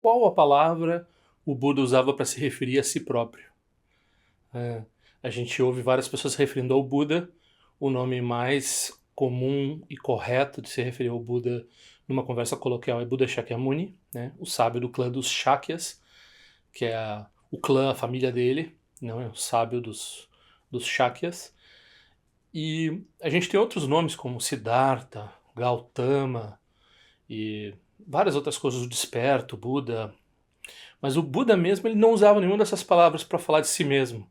Qual a palavra o Buda usava para se referir a si próprio? É, a gente ouve várias pessoas se referindo ao Buda. O nome mais comum e correto de se referir ao Buda numa conversa coloquial é Buda Shakyamuni, né? O sábio do clã dos Shakyas, que é o clã, a família dele, não é o sábio dos Shakyas. E a gente tem outros nomes como Siddhartha, Gautama e várias outras coisas, o Desperto, Buda. Mas o Buda mesmo, ele não usava nenhuma dessas palavras para falar de si mesmo.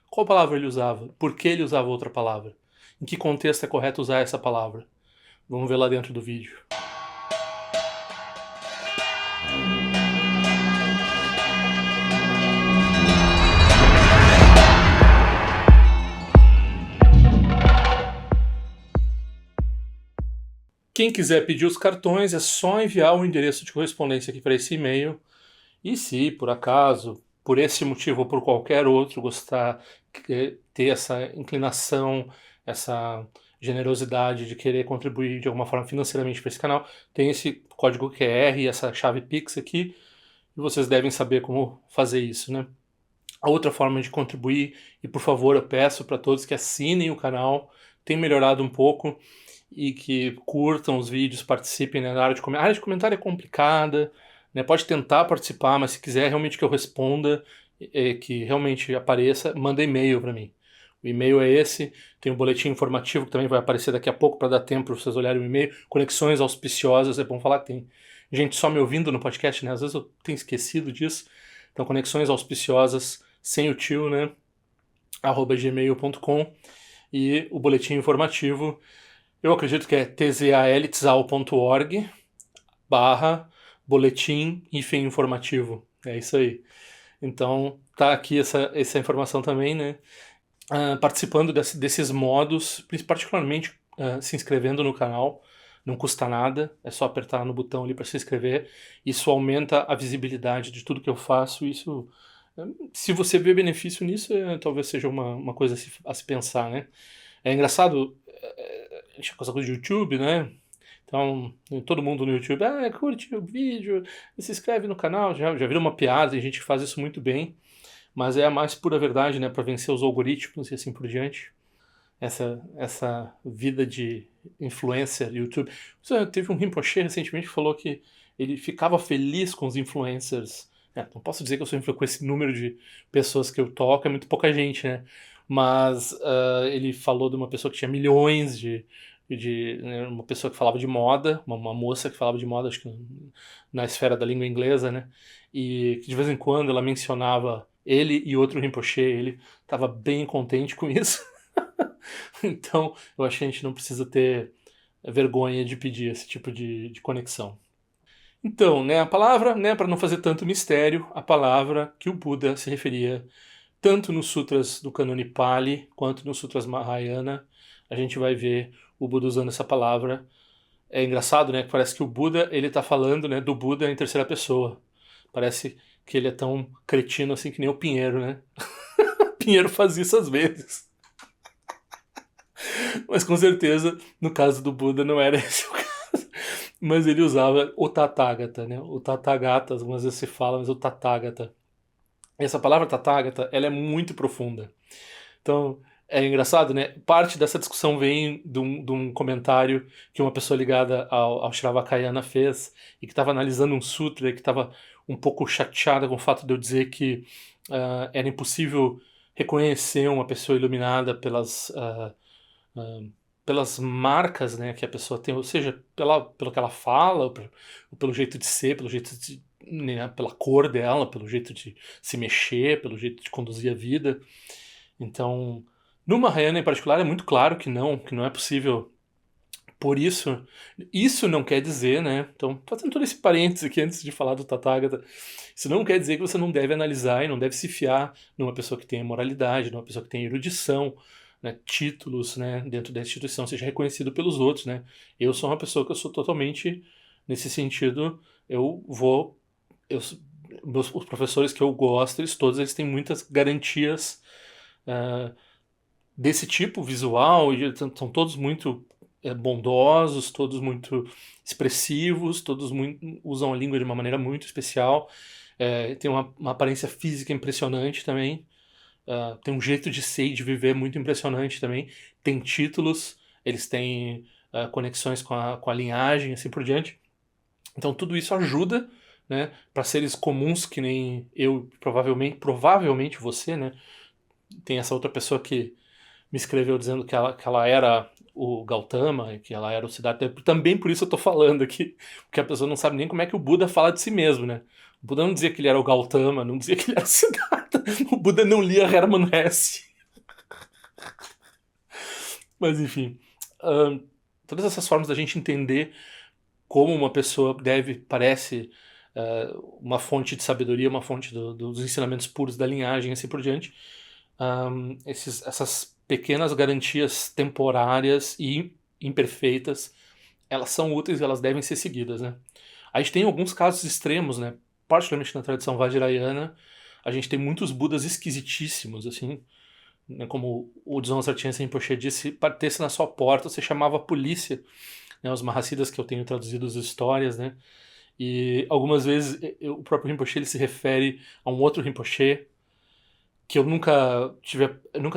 Qual palavra ele usava? Por que ele usava outra palavra? Em que contexto é correto usar essa palavra? Vamos ver lá dentro do vídeo. Quem quiser pedir os cartões é só enviar o endereço de correspondência aqui para esse e-mail. E se, por acaso, por esse motivo ou por qualquer outro, gostar, ter essa inclinação, essa generosidade de querer contribuir de alguma forma financeiramente para esse canal, tem esse código QR e essa chave Pix aqui, e vocês devem saber como fazer isso, né? A outra forma de contribuir, e por favor eu peço para todos que assinem o canal, tem melhorado um pouco, e que curtam os vídeos, participem, né, na área de comentário. A área de comentário é complicada, né, pode tentar participar, mas se quiser realmente que eu responda, que realmente apareça, manda e-mail para mim. O e-mail é esse, tem um boletim informativo que também vai aparecer daqui a pouco para dar tempo para vocês olharem o e-mail. Conexões auspiciosas, é bom falar que tem gente só me ouvindo no podcast, né? Às vezes eu tenho esquecido disso. Então, conexões auspiciosas, sem o tio, né? @gmail.com. E o boletim informativo, eu acredito que é tzal.org barra boletim informativo. É isso aí. Então, tá aqui essa informação também, né? Participando desses modos, particularmente se inscrevendo no canal, não custa nada, é só apertar no botão ali para se inscrever. Isso aumenta a visibilidade de tudo que eu faço. Isso, se você vê benefício nisso, talvez seja uma coisa a se pensar, né? É engraçado, essa coisa do YouTube, né? Então, todo mundo no YouTube, curte o vídeo, se inscreve no canal, já vira uma piada, tem gente que faz isso muito bem, mas é a mais pura verdade, né? Para vencer os algoritmos e assim por diante. Essa vida de influencer, YouTube. Teve um Rinpoche recentemente que falou que ele ficava feliz com os influencers. Não posso dizer que eu sou influencer com esse número de pessoas que eu toco, é muito pouca gente, né? Mas ele falou de uma pessoa que tinha milhões né, uma pessoa que falava de moda, uma moça que falava de moda, acho que na esfera da língua inglesa, né? E que de vez em quando ela mencionava ele e outro Rinpoche, ele estava bem contente com isso. Então, eu acho que a gente não precisa ter vergonha de pedir esse tipo de conexão. Então, né, a palavra, né, para não fazer tanto mistério, a palavra que o Buda se referia tanto nos sutras do cânone Pali quanto nos sutras Mahayana, a gente vai ver o Buda usando essa palavra. É engraçado, né, que parece que o Buda, ele tá falando, né, do Buda em terceira pessoa. Parece que ele é tão cretino assim que nem o Pinheiro, né? Pinheiro faz isso às vezes. Mas com certeza, no caso do Buda, não era esse o caso. Mas ele usava o Tathagata, né? O Tathagata, algumas vezes se fala, mas o Tathagata. Essa palavra Tathagata, ela é muito profunda. Então, é engraçado, né? Parte dessa discussão vem de um comentário que uma pessoa ligada ao Shravakayana fez e que estava analisando um sutra e que estava um pouco chateada com o fato de eu dizer que era impossível reconhecer uma pessoa iluminada pelas marcas, né, que a pessoa tem, ou seja, pelo que ela fala, ou pelo jeito de ser, pelo jeito de, né, pela cor dela, pelo jeito de se mexer, pelo jeito de conduzir a vida. Então, no Mahayana em particular é muito claro que não é possível. Por isso não quer dizer, né? Então, fazendo todo esse parênteses aqui antes de falar do Tathagata, isso não quer dizer que você não deve analisar e não deve se fiar numa pessoa que tenha moralidade, numa pessoa que tenha erudição, né, títulos, né, dentro da instituição, seja reconhecido pelos outros, né? Eu sou uma pessoa que eu sou totalmente nesse sentido, eu vou eu, os professores que eu gosto, todos eles têm muitas garantias desse tipo visual, e são todos muito bondosos, todos muito expressivos, todos usam a língua de uma maneira muito especial. Tem uma aparência física impressionante também. Tem um jeito de ser e de viver muito impressionante também. Tem títulos, eles têm conexões com a linhagem, assim por diante. Então tudo isso ajuda, né, para seres comuns que nem eu, provavelmente você, né? Tem essa outra pessoa que me escreveu dizendo que ela era o Gautama, que ela era o Siddhartha. Também por isso eu tô falando aqui, porque a pessoa não sabe nem como é que o Buda fala de si mesmo, né? O Buda não dizia que ele era o Gautama, não dizia que ele era o Siddhartha. O Buda não lia Hermann Hesse. Mas enfim, todas essas formas da gente entender como uma pessoa parece uma fonte de sabedoria, uma fonte dos ensinamentos puros da linhagem, assim por diante. Essas pequenas garantias temporárias e imperfeitas, elas são úteis e elas devem ser seguidas, né? A gente tem alguns casos extremos, né? Particularmente na tradição vajrayana, a gente tem muitos Budas esquisitíssimos, assim, né? Como o Dzongkar Rinpoche Rinpoche disse, se batesse na sua porta, você chamava a polícia, né? Os Mahasiddhas que eu tenho traduzido as histórias, né? E algumas vezes o próprio Rinpoche ele se refere a um outro Rinpoche que eu nunca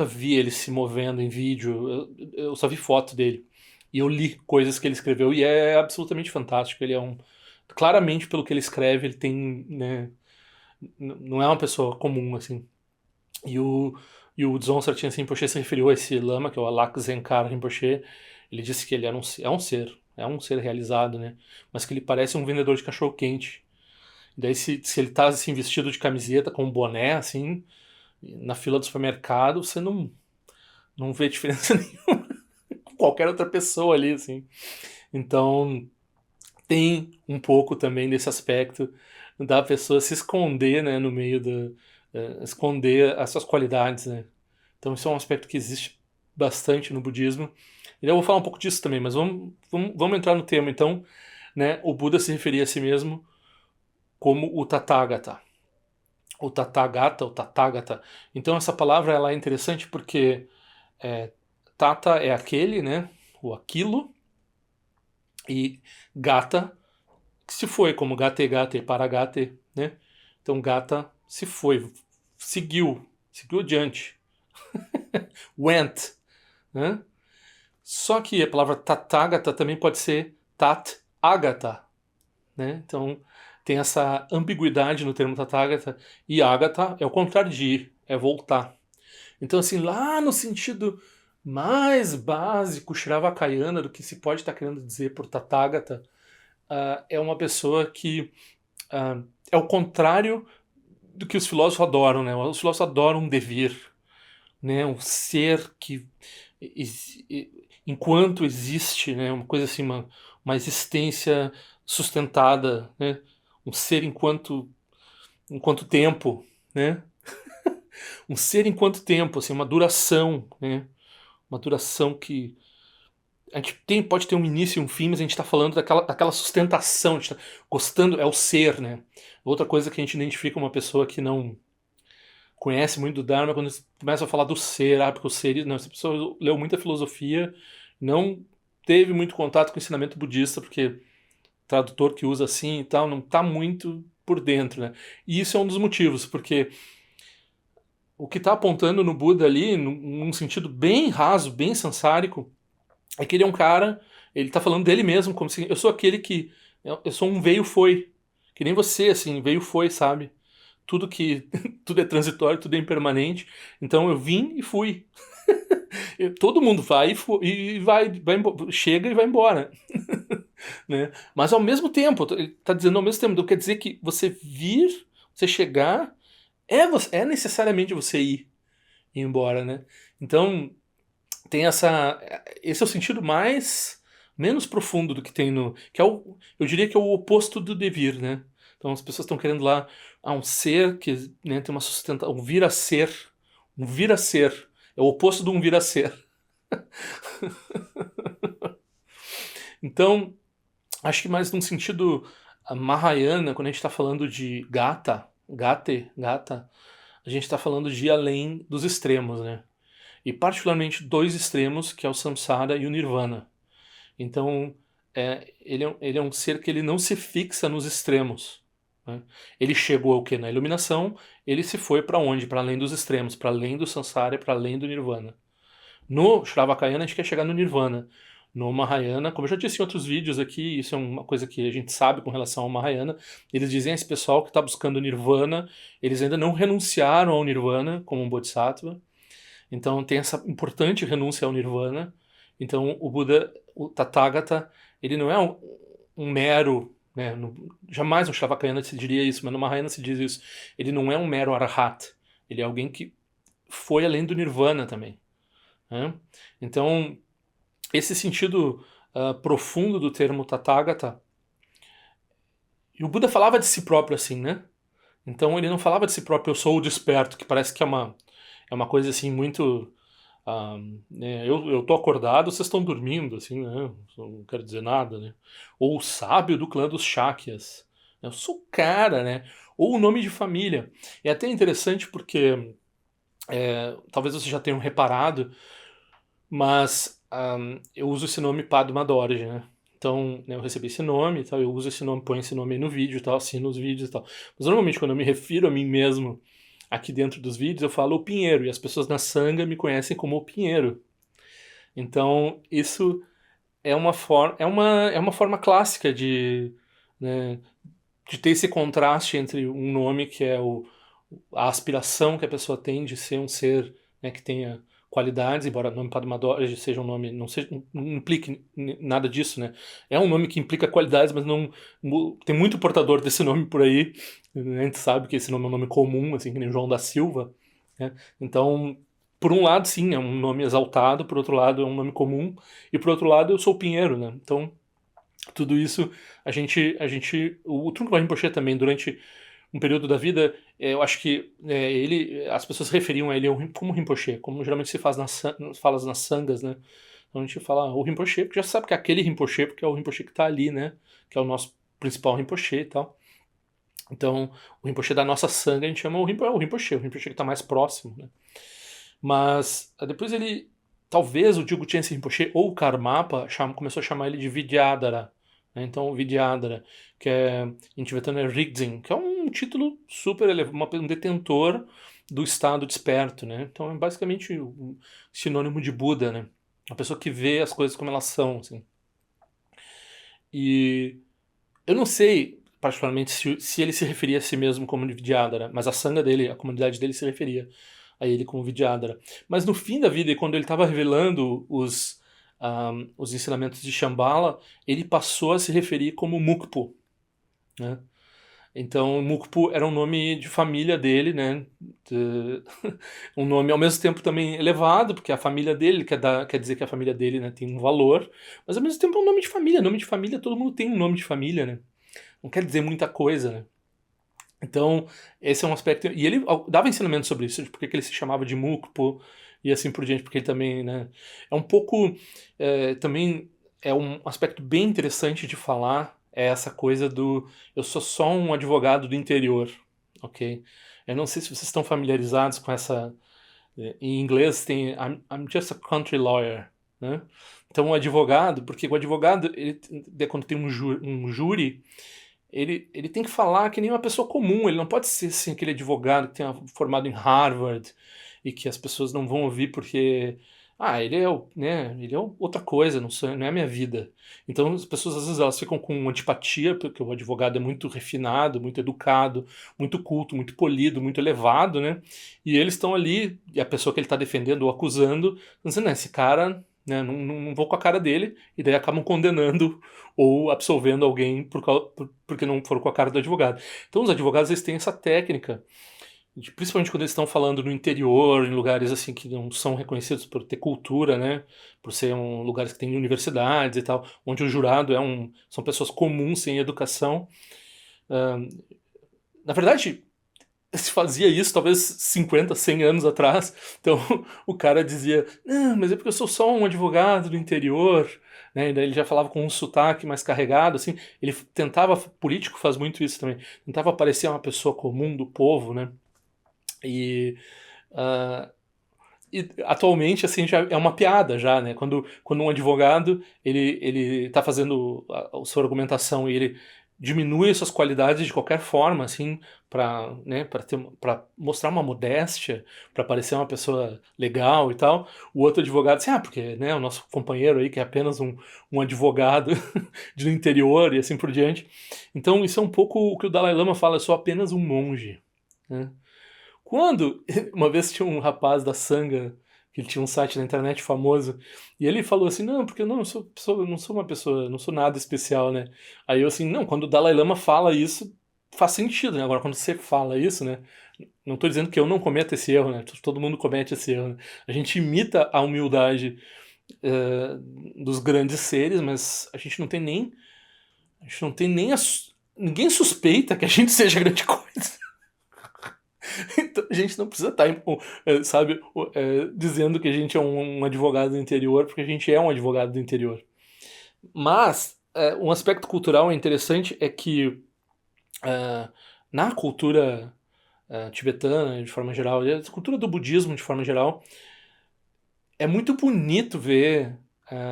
vi ele se movendo em vídeo, eu só vi foto dele. E eu li coisas que ele escreveu e é absolutamente fantástico. Ele é claramente pelo que ele escreve, ele tem, né, não é uma pessoa comum assim. E o Dzongkar Rinpoche se referiu a esse lama, que é o Alak Zenkar Rinpoche. Ele disse que ele é um ser realizado, né? Mas que ele parece um vendedor de cachorro-quente. Daí se ele tá assim vestido de camiseta com um boné assim, na fila do supermercado, você não vê diferença nenhuma com qualquer outra pessoa ali, assim. Então, tem um pouco também desse aspecto da pessoa se esconder, né, no meio esconder as suas qualidades, né. Então, isso é um aspecto que existe bastante no budismo. E eu vou falar um pouco disso também, mas vamos entrar no tema, então, né. O Buda se referia a si mesmo como o Tathagata. O Tathagata, o Tathagata. Então, essa palavra ela é interessante porque é, Tata é aquele, né? O aquilo. E Gata que se foi, como Gate Gate Paragate, né? Então Gata se foi, seguiu adiante. Went, né? Só que a palavra Tathagata também pode ser Tat Agata, né? Então tem essa ambiguidade no termo Tathagata. E Agata é o contrário de ir, é voltar. Então, assim, lá no sentido mais básico, Shravakayana, do que se pode estar querendo dizer por Tathagata, é uma pessoa que é o contrário do que os filósofos adoram, né? Os filósofos adoram um devir, né? Um ser que, enquanto existe, né? Uma coisa assim, uma existência sustentada, né? Um ser enquanto tempo, né? Um ser enquanto tempo, assim, uma duração, né? Uma duração que a gente pode ter um início e um fim, mas a gente está falando daquela sustentação, a gente tá gostando, é o ser, né? Outra coisa que a gente identifica uma pessoa que não conhece muito do Dharma, quando começa a falar do ser, porque o ser, não, essa pessoa leu muita filosofia, não teve muito contato com o ensinamento budista, porque tradutor que usa assim e tal, não está muito por dentro, né? E isso é um dos motivos, porque o que está apontando no Buda ali, num sentido bem raso, bem sansárico, é que ele é um cara, ele tá falando dele mesmo, como se eu sou aquele que. Eu sou um veio-foi. Que nem você, assim, veio-foi, sabe? Tudo que. Tudo é transitório, tudo é impermanente. Então eu vim e fui. Todo mundo vai chega e vai embora. Né? Mas ao mesmo tempo, ele tá dizendo ao mesmo tempo, então quer dizer que você vir, você chegar, é necessariamente você ir embora, né? Então tem esse é o sentido menos profundo do que tem no, que é eu diria que é o oposto do devir, né? Então as pessoas estão querendo lá um ser que, né, tem uma sustentação, um vir a ser, é o oposto de um vir a ser. Então, acho que mais num sentido Mahayana, quando a gente está falando de gata, a gente está falando de ir além dos extremos, né? E particularmente dois extremos, que é o samsara e o nirvana. Então, ele é um ser que ele não se fixa nos extremos, né? Ele chegou ao quê? Na iluminação, ele se foi para onde? Para além dos extremos, para além do samsara, para além do nirvana. No Shravakayana a gente quer chegar no nirvana. No Mahayana, como eu já disse em outros vídeos aqui, isso é uma coisa que a gente sabe com relação ao Mahayana, eles dizem a esse pessoal que está buscando nirvana, eles ainda não renunciaram ao nirvana como um bodhisattva, então tem essa importante renúncia ao nirvana. Então o Buda, o Tathagata, ele não é um mero, né, jamais no Shravakayana se diria isso, mas no Mahayana se diz isso, ele não é um mero arahat, ele é alguém que foi além do nirvana também, né? Então, esse sentido profundo do termo Tathagata, e o Buda falava de si próprio assim, né? Então ele não falava de si próprio, eu sou o desperto, que parece que é uma coisa assim muito. Né, eu tô acordado, vocês estão dormindo, assim, né? Não quero dizer nada, né? Ou o sábio do clã dos Shakyas. Eu sou o cara, né? Ou o nome de família. É até interessante porque talvez vocês já tenham reparado, mas eu uso esse nome Padma Dorje, né? Então, né, eu recebi esse nome e tal, eu uso esse nome, ponho esse nome aí no vídeo e tal, assino os vídeos e tal. Mas normalmente quando eu me refiro a mim mesmo aqui dentro dos vídeos, eu falo o Pinheiro, e as pessoas na Sangha me conhecem como o Pinheiro. Então, isso é uma forma clássica de, né, de ter esse contraste entre um nome que é a aspiração que a pessoa tem de ser um ser, né, que tenha qualidades, embora o nome Padmadora seja um nome, não implique nada disso, né? É um nome que implica qualidades, mas não tem muito portador desse nome por aí. A gente sabe que esse nome é um nome comum, assim, que nem João da Silva, né? Então, por um lado, sim, é um nome exaltado, por outro lado, é um nome comum, e por outro lado, eu sou o Pinheiro, né? Então, tudo isso, o Trungpa Rinpoche também, durante um período da vida, eu acho que as pessoas referiam a ele como Rinpoche, como geralmente se faz falas nas sangas, né? Então a gente fala o Rinpoche, porque já sabe que é aquele Rinpoche, porque é o Rinpoche que está ali, né? Que é o nosso principal Rinpoche e tal. Então, o Rinpoche da nossa sanga a gente chama o Rinpoche que está mais próximo, né? Mas depois talvez o Dilgo Chense Rinpoche ou o Karmapa começou a chamar ele de Vidyadhara, né? Então, o Vidyadhara, que em tibetano é Rigdzin, que é um título super elevado, um detentor do estado desperto, né? Então, é basicamente um sinônimo de Buda, né? A pessoa que vê as coisas como elas são, assim. E eu não sei, particularmente, se ele se referia a si mesmo como Vidyadhara, mas a sanga dele, a comunidade dele se referia a ele como Vidyadhara. Mas no fim da vida, quando ele estava revelando os ensinamentos de Shambhala, ele passou a se referir como Mukpo, né? Então, Mukpo era um nome de família dele, né? Um nome ao mesmo tempo também elevado, porque a família dele quer dizer que a família dele, né, tem um valor, mas ao mesmo tempo é um nome de família. Nome de família, todo mundo tem um nome de família, né? Não quer dizer muita coisa, né? Então, esse é um aspecto. E ele dava ensinamento sobre isso, de por que ele se chamava de Mukpo e assim por diante, porque ele também, né? É um pouco. Também é um aspecto bem interessante de falar, é essa coisa do. Eu sou só um advogado do interior, ok? Eu não sei se vocês estão familiarizados com essa. Em inglês tem I'm just a country lawyer, né? Então, o advogado, porque o advogado, quando tem um júri ele tem que falar que nem uma pessoa comum, ele não pode ser assim, aquele advogado que tenha formado em Harvard e que as pessoas não vão ouvir porque ele é outra coisa, não é a minha vida. Então as pessoas às vezes elas ficam com antipatia porque o advogado é muito refinado, muito educado, muito culto, muito polido, muito elevado, né? E eles estão ali, e a pessoa que ele está defendendo ou acusando, dizendo, esse cara, né, não vou com a cara dele, e daí acabam condenando ou absolvendo alguém porque não foram com a cara do advogado. Então os advogados eles têm essa técnica, principalmente quando eles estão falando no interior, em lugares assim que não são reconhecidos por ter cultura, né, por ser lugares que têm universidades e tal, onde o jurado são pessoas comuns sem educação. Na verdade, se fazia isso talvez 50, 100 anos atrás. Então o cara dizia, não, mas é porque eu sou só um advogado do interior, né? E daí ele já falava com um sotaque mais carregado, assim. Ele tentava, político faz muito isso também, tentava parecer uma pessoa comum do povo, né? E E atualmente, assim, já é uma piada já, né? Quando um advogado, ele tá fazendo a sua argumentação e ele diminui as suas qualidades de qualquer forma, assim, para, né, para mostrar uma modéstia, para parecer uma pessoa legal e tal, o outro advogado assim, porque, né, o nosso companheiro aí que é apenas um advogado do interior e assim por diante. Então isso é um pouco o que o Dalai Lama fala, eu sou apenas um monge, né? Quando, uma vez tinha um rapaz da Sangha, que ele tinha um site na internet famoso, e ele falou assim, não, porque eu não não sou uma pessoa, não sou nada especial, né? Aí eu assim, não, quando o Dalai Lama fala isso, faz sentido, né? Agora, quando você fala isso, né? Não estou dizendo que eu não cometo esse erro, né? Todo mundo comete esse erro, né? A gente imita a humildade eh, dos grandes seres, mas a gente não tem nem ninguém suspeita que a gente seja grande coisa. Então, a gente não precisa estar, sabe, dizendo que a gente é um advogado do interior, porque a gente é um advogado do interior. Mas, um aspecto cultural interessante é que na cultura tibetana, de forma geral, e a cultura do budismo, de forma geral, é muito bonito ver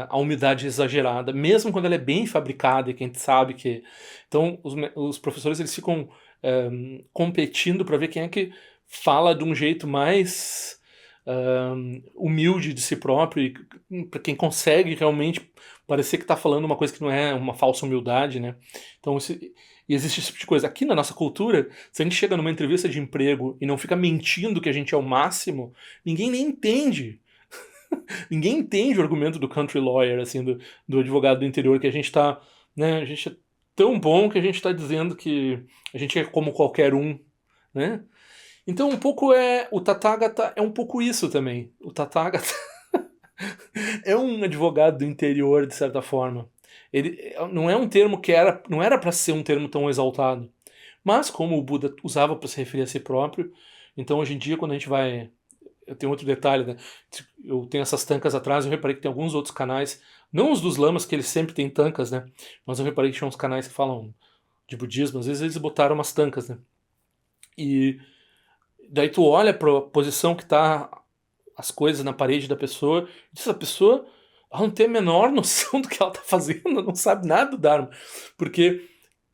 a umidade exagerada, mesmo quando ela é bem fabricada e que a gente sabe que... Então, os professores eles ficam competindo para ver quem é que fala de um jeito mais humilde de si próprio e para quem consegue realmente parecer que está falando uma coisa que não é uma falsa humildade, né? Então, e existe esse tipo de coisa. Aqui na nossa cultura, se a gente chega numa entrevista de emprego e não fica mentindo que a gente é o máximo, ninguém nem entende. Ninguém entende o argumento do country lawyer, assim, do advogado do interior, que a gente tá, né, a gente é tão bom que a gente tá dizendo que a gente é como qualquer um, né? Então, um pouco o Tathagata é um pouco isso também. O Tathagata é um advogado do interior, de certa forma. Ele não é um termo que não era para ser um termo tão exaltado. Mas, como o Buda usava para se referir a si próprio, então hoje em dia, quando a gente vai. Eu tenho outro detalhe, né? Eu tenho essas tancas atrás, eu reparei que tem alguns outros canais, não os dos lamas, que eles sempre têm tancas, né? Mas eu reparei que tinha uns canais que falam de budismo, às vezes eles botaram umas tancas, né? E daí tu olha pra posição que tá as coisas na parede da pessoa, e diz, a pessoa ela não tem a menor noção do que ela tá fazendo, não sabe nada do Dharma. Porque,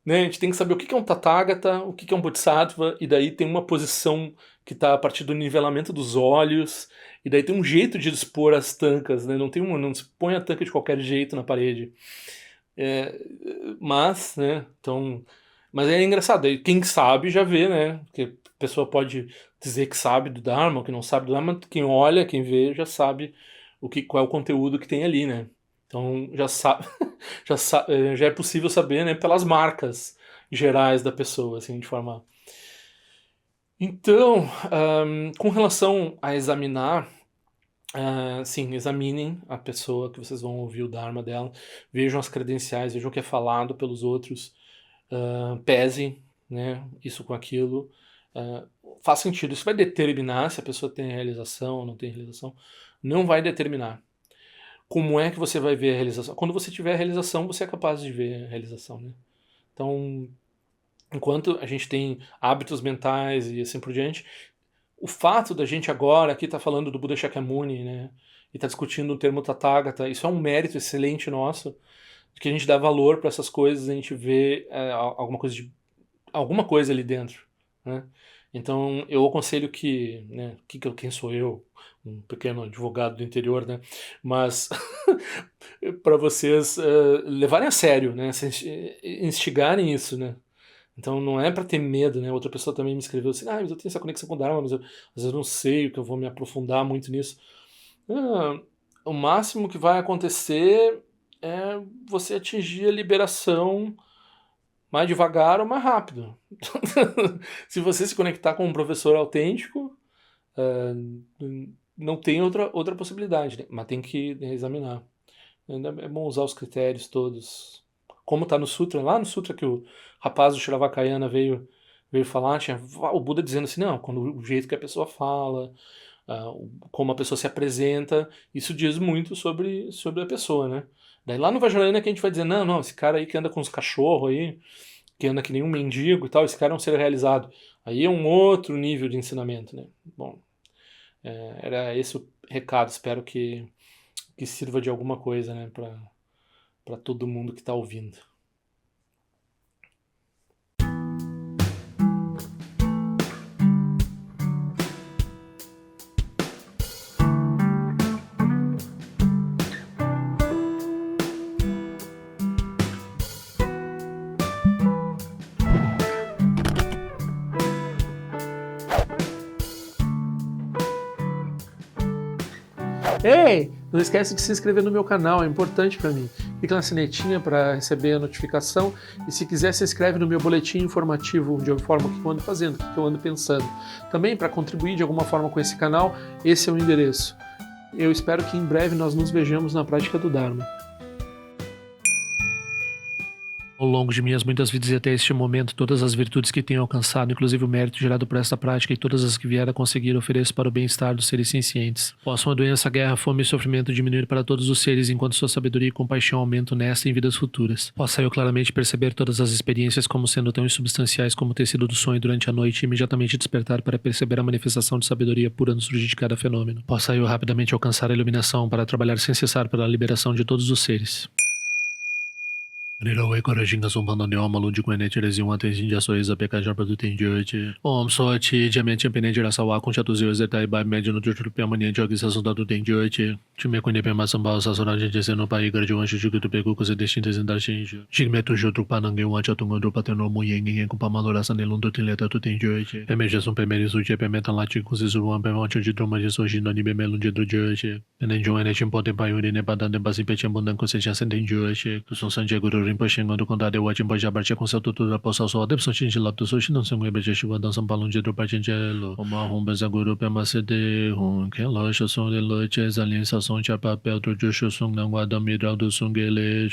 né, a gente tem que saber o que é um Tathagata, o que é um Bodhisattva, e daí tem uma posição que está a partir do nivelamento dos olhos, e daí tem um jeito de dispor as tancas, né? Não se põe a tanca de qualquer jeito na parede. É, mas, né, então... Mas é engraçado, aí quem sabe já vê, né? Porque a pessoa pode dizer que sabe do Dharma, ou que não sabe do Dharma, quem olha, quem vê, já sabe qual é o conteúdo que tem ali, né? Então já sabe, já é possível saber, né, pelas marcas gerais da pessoa, assim, de forma. Então, com relação a examinar, sim, examinem a pessoa que vocês vão ouvir o Dharma dela, vejam as credenciais, vejam o que é falado pelos outros, pesem, né, isso com aquilo. Faz sentido, isso vai determinar se a pessoa tem realização ou não tem realização. Não vai determinar. Como é que você vai ver a realização? Quando você tiver a realização, você é capaz de ver a realização, né? Então, enquanto a gente tem hábitos mentais e assim por diante, o fato da gente agora aqui estar falando do Buda Shakyamuni, né, e estar discutindo o termo Tathagata, isso é um mérito excelente nosso, que a gente dá valor para essas coisas, a gente vê alguma coisa ali dentro, né? Então eu aconselho que, né, quem sou eu, um pequeno advogado do interior, né? Mas para vocês levarem a sério, né? Instigarem isso, né? Então não é para ter medo, né? Outra pessoa também me escreveu assim, mas eu tenho essa conexão com o Dharma, mas às vezes eu não sei que eu vou me aprofundar muito nisso. Ah, o máximo que vai acontecer é você atingir a liberação mais devagar ou mais rápido. Se você se conectar com um professor autêntico, não tem outra possibilidade, né? Mas tem que examinar. Ainda é bom usar os critérios todos. Como está no Sutra, lá no Sutra que o rapaz do Shiravakayana veio falar, tinha o Buda dizendo assim, não, quando o jeito que a pessoa fala, como a pessoa se apresenta, isso diz muito sobre a pessoa, né? Daí lá no Vajrayana que a gente vai dizer, não, esse cara aí que anda com os cachorros aí, que anda que nem um mendigo e tal, esse cara é um ser realizado. Aí é um outro nível de ensinamento, né? Bom, Era esse o recado, espero que sirva de alguma coisa, né, para todo mundo que está ouvindo. Ei, não esquece de se inscrever no meu canal, é importante para mim. Clica na sinetinha para receber a notificação e se quiser se inscreve no meu boletim informativo de alguma forma que eu ando fazendo, que eu ando pensando. Também para contribuir de alguma forma com esse canal, esse é o endereço. Eu espero que em breve nós nos vejamos na prática do Dharma. Ao longo de minhas muitas vidas e até este momento, todas as virtudes que tenho alcançado, inclusive o mérito gerado por esta prática e todas as que vier a conseguir, ofereço para o bem-estar dos seres sencientes. Possam a doença, a guerra, a fome e o sofrimento diminuir para todos os seres, enquanto sua sabedoria e compaixão aumentam nesta e em vidas futuras. Possa eu claramente perceber todas as experiências como sendo tão insubstanciais como o tecido do sonho durante a noite e imediatamente despertar para perceber a manifestação de sabedoria pura no surgir de cada fenômeno. Possa eu rapidamente alcançar a iluminação para trabalhar sem cessar pela liberação de todos os seres. Nirawe Korajinga Sumpano Neoma Lundikwene Tirezin Atensin Jasoeza Pekajar Produtendiante. Om Soati Diamante Penedira Sawa Conchatuzi Zetai Bai Médio no Jutru Piamania Jogi Sasunda do Tendiante. Time Quene Pema Sambal Sasonagem Descendo Pai Gardiwan Shujuku do Pegu Cose Destintes em Darshinju. Jigmetu Jutru Panangue Wachatunga do Pateno Muyengue com Pamalora Sanelun do Tileta do Tendiante. Emergência Pemeri Suji Pemetan Lati Kuzizuan Pemonte de Druma de Sojino Nibe Melun de Drujante. Penenjon Enetim Potem Paiuri Nebadan de Basipetiam Bundan Conseja Sentendiante. Kusum Sanjaguru Rinpoche do Condado de Wachimbo Jabartia com seu tutor da Poça Só Depson Chinchilap Sushi não se mueve de chuva dançam balão de dropa Chinchelo. Uma rumba Zaguru Pemacede, que loja som de lote, exaliença som de papel do Jushu Sung não guarda midral do Sungele.